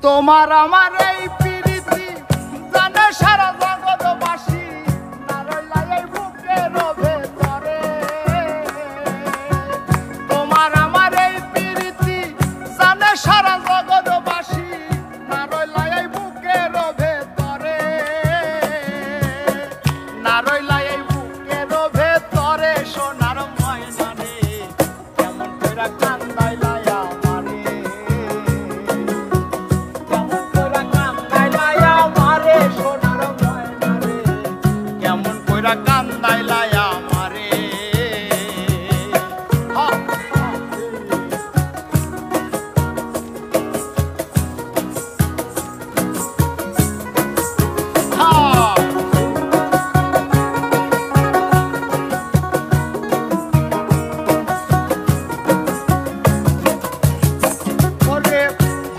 তোমার আমার এই প্রীতি জানে সারা জগৎবাসী, না রইলা এই বুকের ভেতরে। তোমার আমার এই প্রীতি জানে সারা জগৎবাসী, না রইলা এই বুকের ভেতরে, না রইলা এই বুকের ভেতরে। সোনার ময়না রে কেমন কইরা কান্দাইলা আমারে, কেমন কইরা কান্দাইলা আমারে। সোনার ময়না রে কেমন কইরা কান্দাইলা আমারে।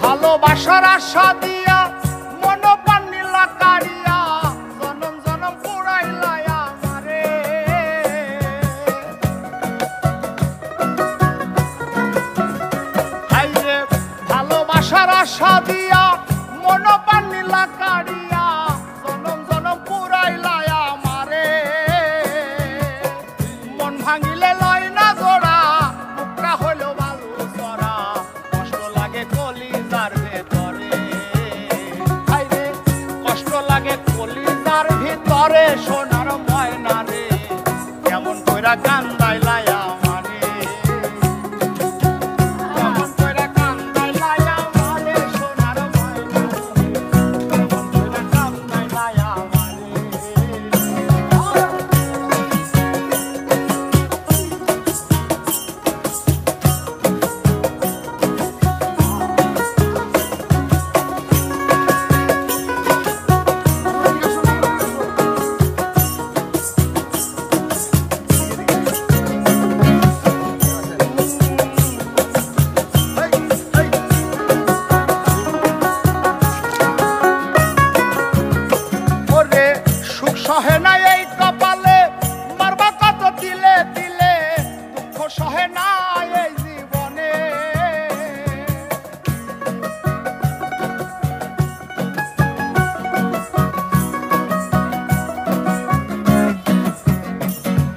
ভালোবাসার আশা দিয়া মন পানিলা কারিয়া, জনম জনম পুরাইলা আমারে। হাইরে ভালোবাসার আশা দিয়া মন পানিলা কারিয়া, জনম জনম পুরাইলা আমারে। মন ভাঙিলে লয় না জোড়া, বুকটা হইল ভালো চড়া, কষ্ট লাগে কলিজার ভেতরে। হাইরে কষ্ট লাগে কলিজার ভিতরে। সোনার ময়না রে কেমন কইরা কান্দাইলা আমারে, কেমন কইরা কান্দাইলা আমারে। সোনার ময়না রে কেমন কইরা কান্দাইলা আমারে। সহে না এই কপালে মারবা কত দিলে দিলে, দুঃখ সহে না এই জীবনে।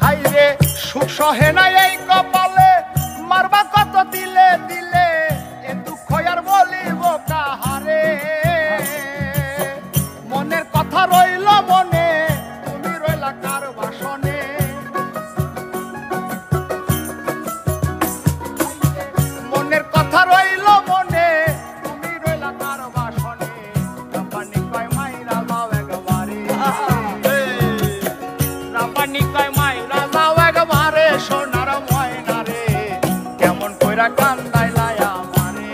হাইরে সুখ সহে না এই কপালে মারবা কত দিলে দিলে, এ দুঃখ আর বলিব কাহারে। মনের কথা রইল মনে, তুমি রইলা কার বাসনে। মনের কথা রইল মনে, তুমি রইলা কার বাসনে। রাপানি কয় মাইরা যাও একবারে, রাপানি কয় মাইরা যাও একবারে। সোনার ময়না রে কেমন কইরা কান্দাইলা আমারে,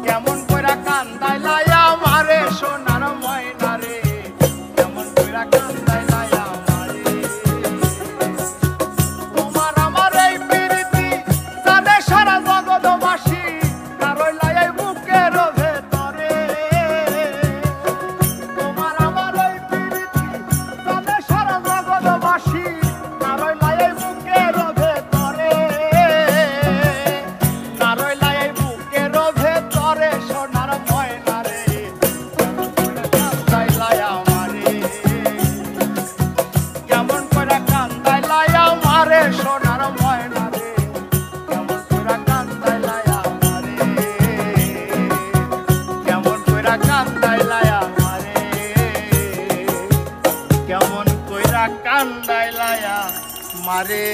কেমন কইরা কান্দাইলা আমারে। সোনার ময়না রে কেমন কইরা কান্দাইলা আমারে। তোমার আমার এই প্রীতি জানে সারা জগৎবাসী, না রইলা এই বুকের ভেতরে। তোমার আমার এই প্রীতি জানে সারা জগৎবাসী, না রইলা এই বুকের ভেতরে, না রইলা এই বুকের ভেতরে। সোনার ময়না রে কেমন কইরা কান্দাইলা আমারে। সোনার ময়না রে কেমন কইরা কান্দাইলা আমারে, কেমন কইরা কান্দাইলা আমারে, কেমন কইরা কান্দাইলা আমারে।